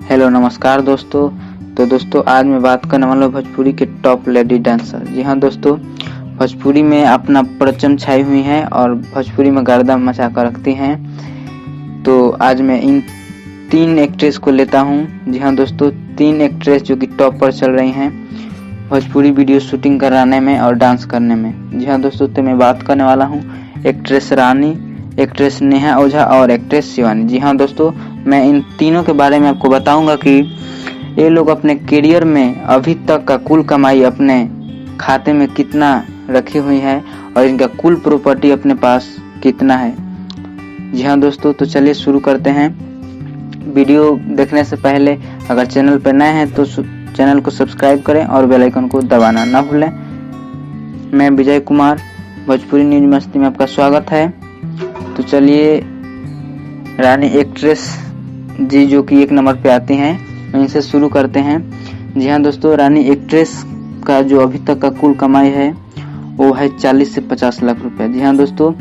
Hello नमस्कार दोस्तों। तो दोस्तों आज मैं बात करने वाला हूँ भोजपुरी के टॉप लेडी डांसर। जी हाँ दोस्तों, भोजपुरी में अपना परचम छाई हुई हैं और भोजपुरी में गर्दा मचा कर रखती हैं। तो आज मैं इन 3 एक्ट्रेस को लेता हूँ। जी हाँ दोस्तों, 3 एक्ट्रेस जो कि टॉप पर चल रही हैं भोजपुरी वीडियो शूटिंग कराने में और डांस करने में। जी हाँ दोस्तों, तो मैं बात करने वाला हूँ एक्ट्रेस रानी, एक्ट्रेस नेहा ओझा और एक्ट्रेस शिवानी। जी हाँ दोस्तों, मैं इन तीनों के बारे में आपको बताऊंगा कि ये लोग अपने करियर में अभी तक का कुल कमाई अपने खाते में कितना रखी हुई है और इनका कुल प्रॉपर्टी अपने पास कितना है। जी हाँ दोस्तों, तो चलिए शुरू करते हैं। वीडियो देखने से पहले अगर चैनल पर नए हैं तो चैनल को सब्सक्राइब करें और बेल आइकन को दबाना ना भूलें। मैं विजय कुमार, भोजपुरी न्यूज मस्ती में आपका स्वागत है। तो चलिए रानी एक्ट्रेस जी जो कि 1 नंबर पे आती हैं, इनसे शुरू करते हैं। जी हाँ दोस्तों, रानी एक्ट्रेस का जो अभी तक का कुल कमाई है वो है 40 से 50 लाख रुपए। जी हाँ दोस्तों,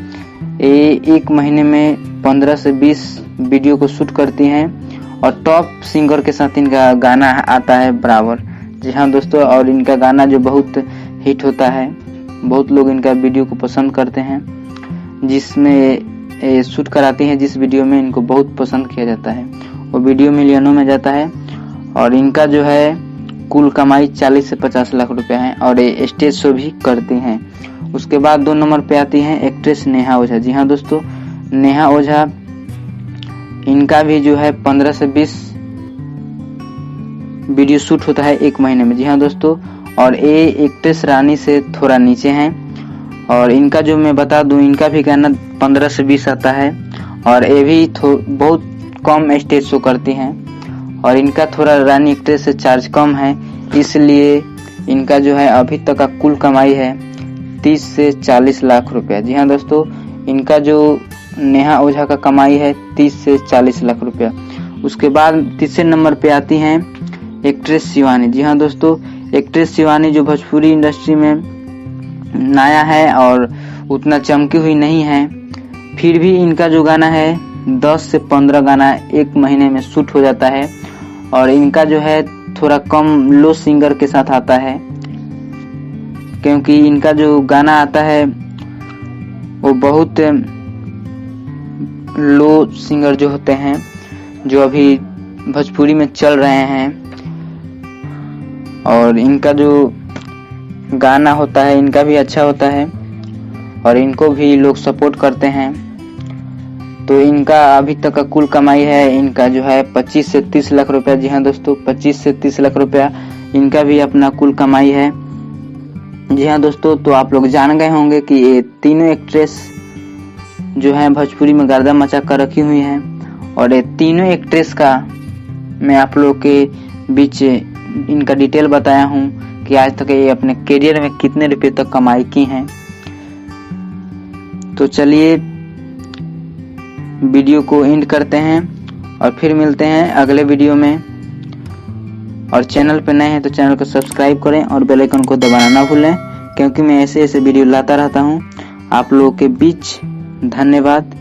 ये 1 महीने में 15 से 20 वीडियो को शूट करती हैं और टॉप सिंगर के साथ इनका गाना आता है बराबर। जी हाँ दोस्तों, और इनका गाना जो बहुत हिट होता है, बहुत लोग इनका वीडियो को पसंद करते हैं। जिसमें शूट कराती हैं, जिस वीडियो में इनको बहुत पसंद किया जाता है वो वीडियो मिलियनों में जाता है और इनका जो है कुल कमाई 40 से 50 लाख रुपए है और ये स्टेज शो भी करती हैं। उसके बाद 2 नंबर पे आती हैं एक्ट्रेस नेहा ओझा। जी हाँ दोस्तों, नेहा ओझा इनका भी जो है 15 से 20 वीडियो शूट होता है 1 महीने में। जी हाँ दोस्तों, और ये एक्ट्रेस रानी से थोड़ा नीचे हैं और इनका जो मैं बता दूं, इनका भी गाना 15 से 20 आता है और ये भी बहुत कम स्टेज शो करती हैं और इनका थोड़ा रानी एक्ट्रेस से चार्ज कम है, इसलिए इनका जो है अभी तक का कुल कमाई है 30 से 40 लाख रुपया। जी हाँ दोस्तों, इनका जो नेहा ओझा का कमाई है 30 से 40 लाख रुपया। उसके बाद तीसरे नंबर पे आती हैं एक्ट्रेस शिवानी। जी हाँ दोस्तों, एक्ट्रेस शिवानी जो भोजपुरी इंडस्ट्री में नया है और उतना चमकी हुई नहीं है, फिर भी इनका जो गाना है 10 से 15 गाना 1 महीने में शूट हो जाता है और इनका जो है थोड़ा कम लो सिंगर के साथ आता है, क्योंकि इनका जो गाना आता है वो बहुत लो सिंगर जो होते हैं जो अभी भोजपुरी में चल रहे हैं और इनका जो गाना होता है इनका भी अच्छा होता है और इनको भी लोग सपोर्ट करते हैं। तो इनका अभी तक का कुल कमाई है इनका जो है 25 से 30 लाख रुपया। जी हाँ दोस्तों, 25 से 30 लाख रुपया इनका भी अपना कुल कमाई है। जी हाँ दोस्तों, तो आप लोग जान गए होंगे कि ये तीनों एक्ट्रेस जो है भोजपुरी में गर्दा मचा कर रखी हुई हैं और ये तीनों एक्ट्रेस का मैं आप लोग के बीच इनका डिटेल बताया हूँ कि आज तक ये अपने करियर में कितने रुपए तक कमाई की हैं। तो चलिए वीडियो को एंड करते हैं और फिर मिलते हैं अगले वीडियो में। और चैनल पर नए हैं तो चैनल को सब्सक्राइब करें और बेल आइकन को दबाना ना भूलें, क्योंकि मैं ऐसे वीडियो लाता रहता हूं आप लोगों के बीच। धन्यवाद।